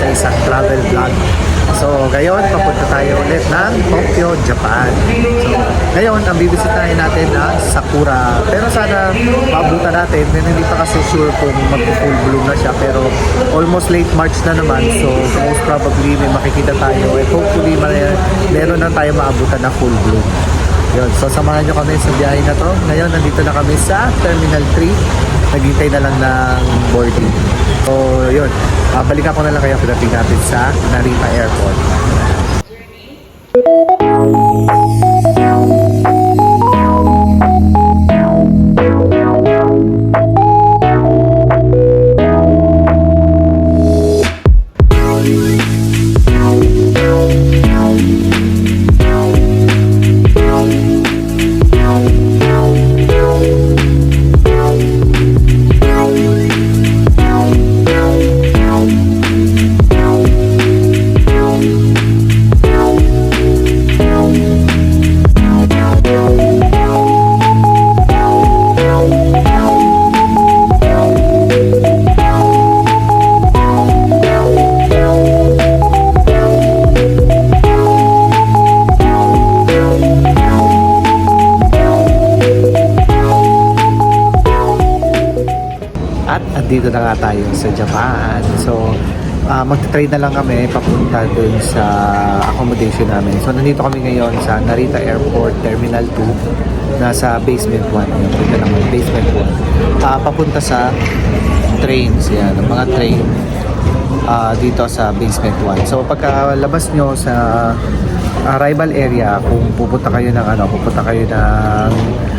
isang travel vlog. So ngayon, papunta tayo ulit ng Tokyo, Japan. So ngayon, ang bibisitahin natin na Sakura. Pero sana maabutan natin, pero hindi pa kasi sure kung mag-full bloom na siya. Pero almost late March na naman, so most probably may makikita tayo. And hopefully meron na tayo maabutan na full bloom. Yun, so samahan nyo kami sa biyahe na to. Ngayon, nandito na kami sa Terminal 3. Naghintay na lang ng boarding. So, yun. Balikan ko na lang kayo pagdating natin sa Narita Airport. Dito na nga tayo sa Japan. So, magta-trade na lang kami papunta dun sa accommodation namin. So, nandito kami ngayon sa Narita Airport Terminal 2. Nasa basement 1. Yung dito naman, basement 1. Papunta sa trains. Yan, mga train dito sa basement 1. So, pagkalabas nyo sa arrival area, kung pupunta kayo ng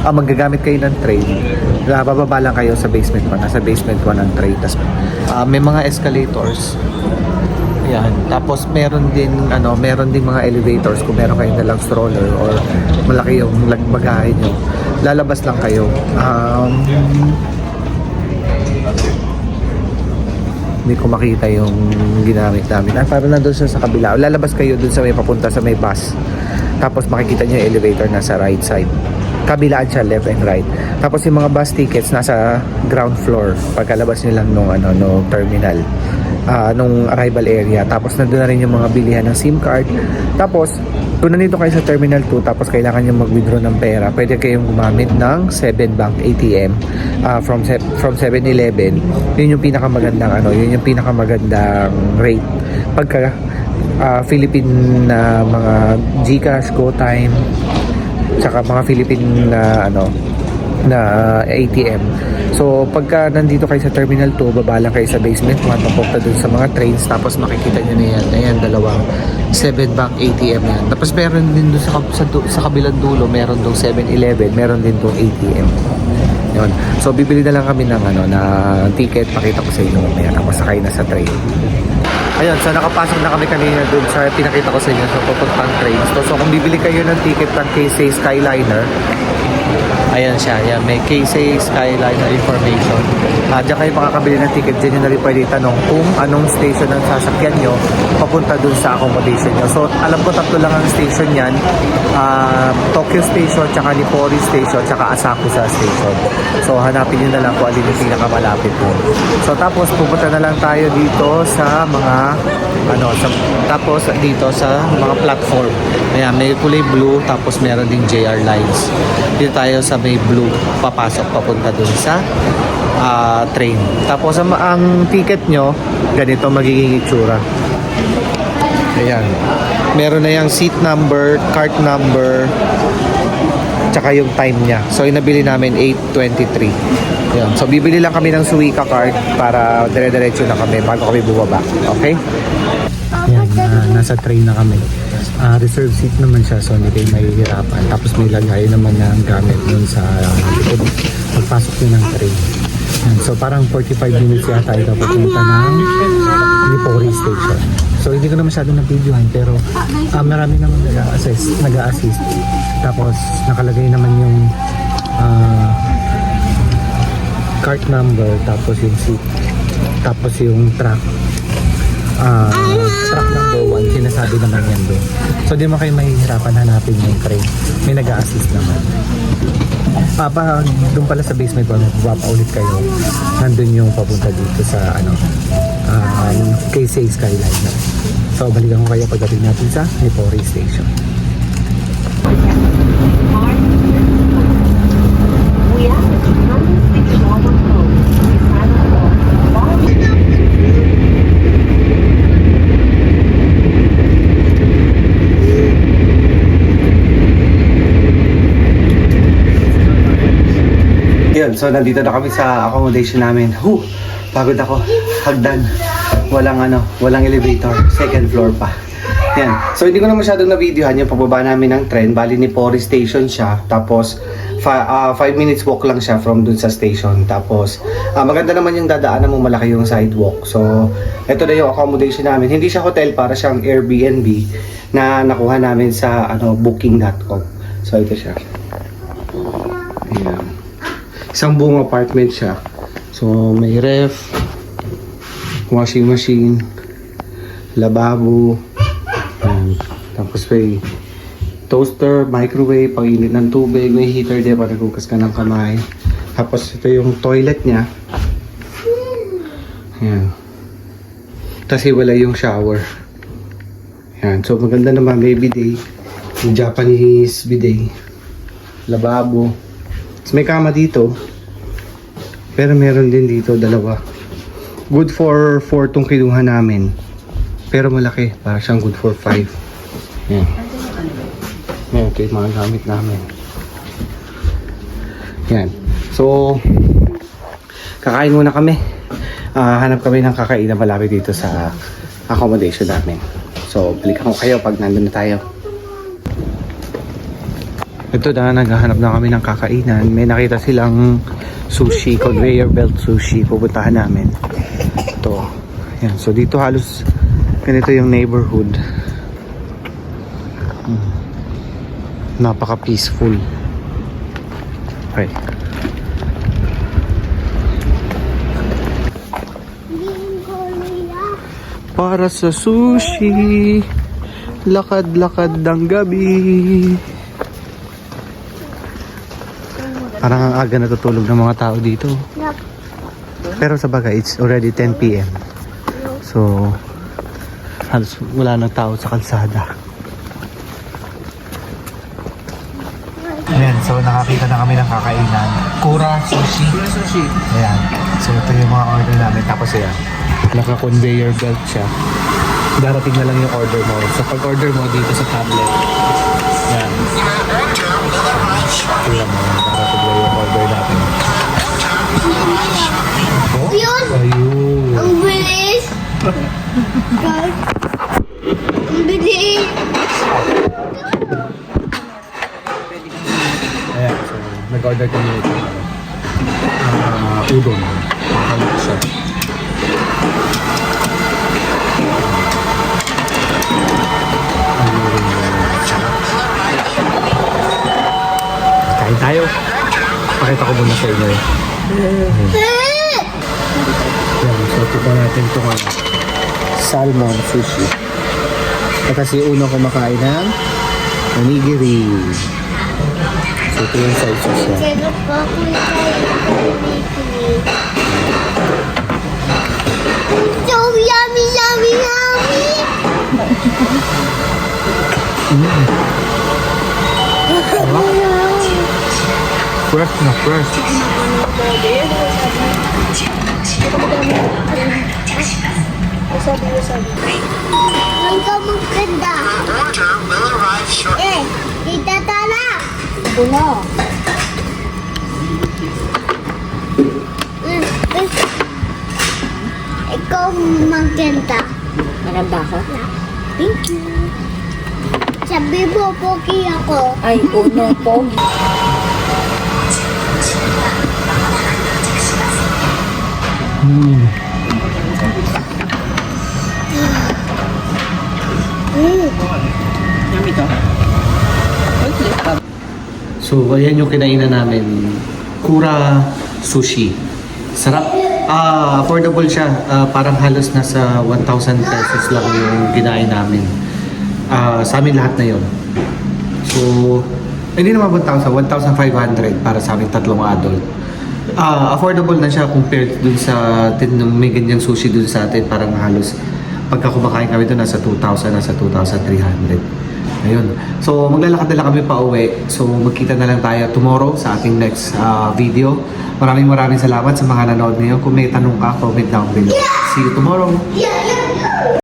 magagamit kayo ng train, bababa lang kayo sa basement 1. Nasa basement 1 ang train. Tapos may mga escalators. Yan. Tapos meron din mga elevators kung meron kayong dalang stroller or malaki yung bagahe nyo. Lalabas lang kayo. Hindi ko makita yung ginamit namin. Parang nandun siya sa kabila. Lalabas kayo dun sa may papunta sa may bus. Tapos makikita nyo yung elevator nasa right side. Kabilaan siya, left and right. Tapos yung mga bus tickets nasa ground floor pagkalabas nyo lang nung terminal, nung arrival area. Tapos nandun na rin yung mga bilihan ng SIM card. Tapos kung nandito kayo sa Terminal 2 tapos kailangan nyo mag-withdraw ng pera, pwede kayong gumamit ng 7 Bank ATM from 7-Eleven. Yun yung pinakamagandang rate. Pagka Philippine na mga GCash, GoTime, tsaka mga Philippine na ATM. So pagka nandito kayo sa Terminal 2, baba lang kayo sa basement 1, papunta dun sa mga trains, tapos makikita nyo na yan. Ayan, dalawang 7 Bank ATM yan. Tapos meron din dun sa kabilang dulo, meron dong 7-Eleven, meron din dong ATM. Yun. So bibili na lang kami ng na ticket, pakita ko sa inyo mamaya tapos sakay na sa train. Ayun, so nakapasok na kami kanina dun sa pinakita ko sa inyo sa papuntang train. So kung bibili kayo ng ticket ng KSA Skyliner, ayan siya, yan, may KSA Skyliner information. Diyan kayo makakabili ng ticket, dyan nyo na rin pwede tanong kung anong station ang sasakyan nyo papunta dun sa accommodation nyo. So alam ko tatlo lang ang station yan, Tokyo Station, tsaka Nippori Station, tsaka Asakusa Station. So hanapin nyo na lang kung alin yung pinakamalapit po. So tapos pupunta na lang tayo dito sa mga tapos dito sa mga platform. Ayan, may kulay blue, tapos meron ding JR lines. Dito tayo sa may blue, papasok papunta dun sa train. Tapos ang ticket nyo, ganito magiging itsura. Ayan, meron na yung seat number, cart number, tsaka yung time niya. So inabili namin 8:23. Ayan. So bibili lang kami ng Suica card para dire-diretso na kami bago kami bumaba. Okay? Ayan, nasa train na kami. Reserve seat naman siya, so hindi kayo mahihirapan. Tapos may lagay naman ng gamit dun sa likod pagpasok nyo ng train. Ayan, so parang 45 minutes yata ito papunta ng Nippori Station. So hindi ko na masyadong na-videohan, pero marami naman nag-a-assist. Tapos nakalagay naman yung cart number, tapos yung seat, tapos yung track number 1, sinasabi naman yan doon. So di mo kayo mahihirapan hanapin yung train, may nag-a-assist naman. Doon pala sa basement 1, mababa ulit kayo, nandun yung papunta dito sa Quezon Skyliner. So balikan ko kayo pagdating natin sa Ipori Station. Yun, so nandito na kami sa accommodation namin. Pagod ako. Hagdan. Walang elevator. Second floor pa. Yan. So hindi ko na masyadong na-videohan yung pababa namin ng tren. Bali ni Pori Station siya. Tapos 5 minutes walk lang siya from dun sa station. Tapos maganda naman yung dadaanan mo, malaki yung sidewalk. So ito na yung accommodation namin. Hindi siya hotel, para siyang Airbnb na nakuha namin sa booking.com. So ito siya. Ayan. Isang buong apartment siya. So, may ref, washing machine, lababo, tapos may toaster, microwave, pang-init ng tubig, may heater din para naghugas ka ng kamay. Tapos ito yung toilet niya. Ayan. Tapos wala yung shower. Ayan. So, maganda naman, may bidet. Yung Japanese bidet. Lababo. May kama dito. Pero meron din dito, dalawa. Good for 4 tong kinuha namin. Pero malaki. Para siyang good for 5. Yan. Yan, ito yung mga gamit namin. Yan. So, kakain muna kami. Hanap kami ng kakain na malapit dito sa accommodation namin. So, balikan ko kayo pag nandun na tayo. Ito na, naghahanap na kami ng kakainan. May nakita silang sushi, conveyor belt sushi. Pupuntahan namin. Ito. Yan. So dito halos ganito yung neighborhood. Napaka peaceful. Okay. Para sa sushi, lakad-lakad ng gabi. Parang ang aga natutulog ng mga tao dito. Pero sa bagay, it's already 10 p.m. So, halos wala nang tao sa kalsada. Ayan, so nakakita na kami ng kakainan. Kura Sushi. Ayan. So ito yung mga order namin. Tapos ayan, naka-conveyor belt siya. Darating na lang yung order mo. So pag order mo dito sa tablet, ayan. Tingnan mo, darating na yung order natin. Oh, ayun. Ang bilis! Ang bilis! Ayan, so nag-order kami nito. Udon. Makalit siya. Kain tayo. Pakita ko muna sa inyo eh. Yan, so tignan natin itong salmon sushi. At kasi unang kumakain ng onigiri. So ito yung sauces niya. Sarap pa ko so yummy, yummy, yummy! Fresh na fresh. Ang kamaganda! Tita Tala! Puno! Ikaw maganda. Maganda ako? Thank you. Sabi mo, pogi ako. Ay, uno po. So, ayan yung kinainan namin. Kura Sushi. Sarap. Affordable siya. Parang halos nasa 1,000 pesos lang yung kinain namin. Sa amin lahat na yun. So, hindi naman 1,000. 1,500 para sa amin tatlong adult. affordable na siya compared dun sa may ganyang sushi dun sa atin. Parang halos pagka kumakain kami dun nasa 2,000, nasa 2,300. Ayun. So, maglalakad na lang kami pa uwi. So, magkita na lang tayo tomorrow sa ating next video. Maraming salamat sa mga nanood niyo. Kung may tanong ka, comment down below. See you tomorrow.